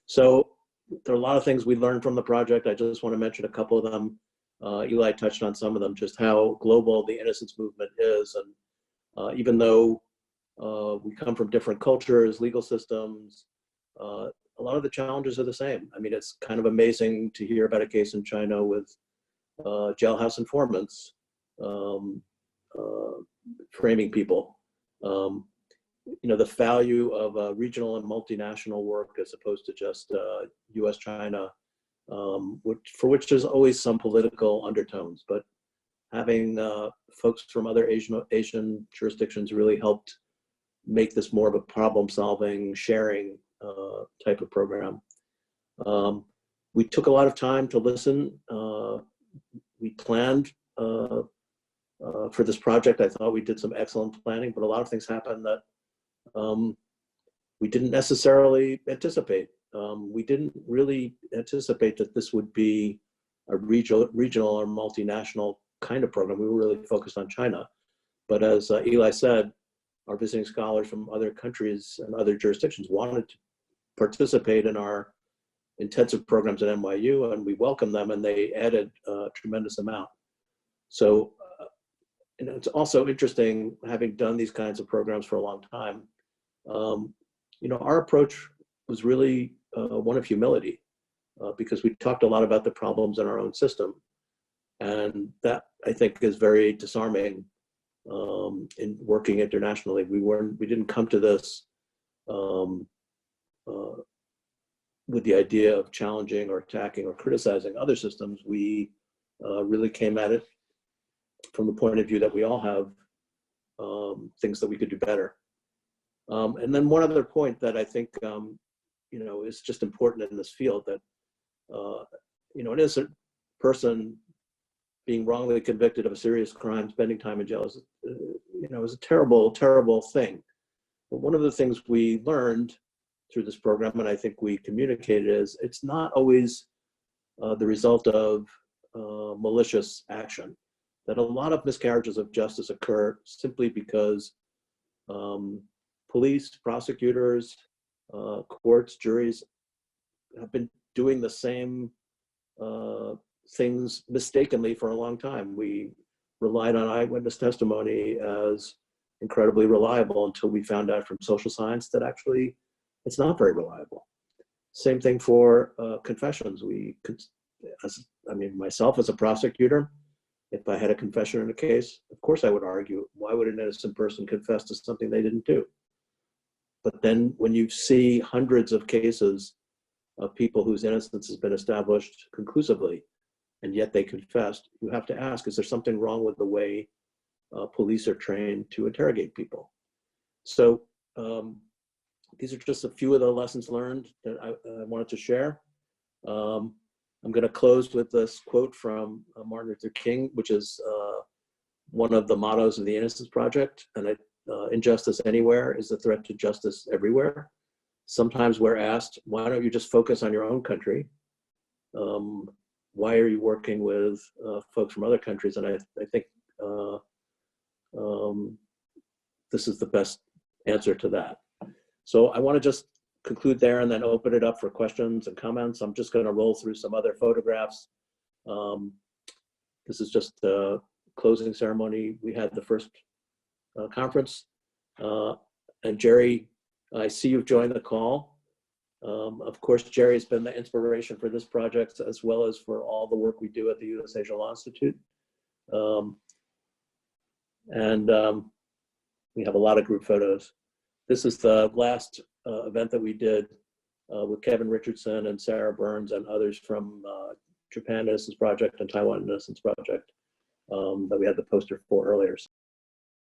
So there are a lot of things we learned from the project. I just want to mention a couple of them. Eli touched on some of them, just how global the innocence movement is. And even though we come from different cultures, legal systems, a lot of the challenges are the same. I mean, it's kind of amazing to hear about a case in China with jailhouse informants framing people. The value of regional and multinational work as opposed to just U.S. China, for which there's always some political undertones, but having folks from other Asian jurisdictions really helped make this more of a problem-solving, sharing type of program. We took a lot of time to listen. We planned for this project. I thought we did some excellent planning, but a lot of things happened that we didn't necessarily anticipate. We didn't really anticipate that this would be a regional or multinational kind of program. We were really focused on China. But as Eli said, our visiting scholars from other countries and other jurisdictions wanted to participate in our intensive programs at NYU, and we welcomed them, and they added a tremendous amount. So it's also interesting, having done these kinds of programs for a long time, our approach was really one of humility, because we talked a lot about the problems in our own system. And that, I think, is very disarming in working internationally. We didn't come to this with the idea of challenging or attacking or criticizing other systems. We really came at it from the point of view that we all have things that we could do better. And then one other point that I think is just important in this field, that an innocent person being wrongly convicted of a serious crime, spending time in jail is a terrible, terrible thing. But one of the things we learned through this program, and I think we communicated, is it's not always the result of malicious action. That a lot of miscarriages of justice occur simply because police, prosecutors, courts, juries have been doing the same things mistakenly for a long time. We relied on eyewitness testimony as incredibly reliable until we found out from social science that actually it's not very reliable. Same thing for confessions. Myself as a prosecutor, if I had a confession in a case, of course I would argue, why would an innocent person confess to something they didn't do? But then when you see hundreds of cases of people whose innocence has been established conclusively, and yet they confessed, you have to ask, is there something wrong with the way police are trained to interrogate people? So these are just a few of the lessons learned that I wanted to share. I'm going to close with this quote from Martin Luther King, which is one of the mottos of the Innocence Project, and injustice anywhere is a threat to justice everywhere. Sometimes we're asked, why don't you just focus on your own country? Why are you working with folks from other countries? And I think this is the best answer to that. So I want to just conclude there and then open it up for questions and comments. I'm just going to roll through some other photographs. This is just the closing ceremony. We had the first conference. And Jerry, I see you've joined the call. Of course, Jerry has been the inspiration for this project, as well as for all the work we do at the U.S. Asia Law Institute. We have a lot of group photos. This is the last event that we did with Kevin Richardson and Sarah Burns and others from Japan Innocence Project and Taiwan Innocence Project that we had the poster for earlier.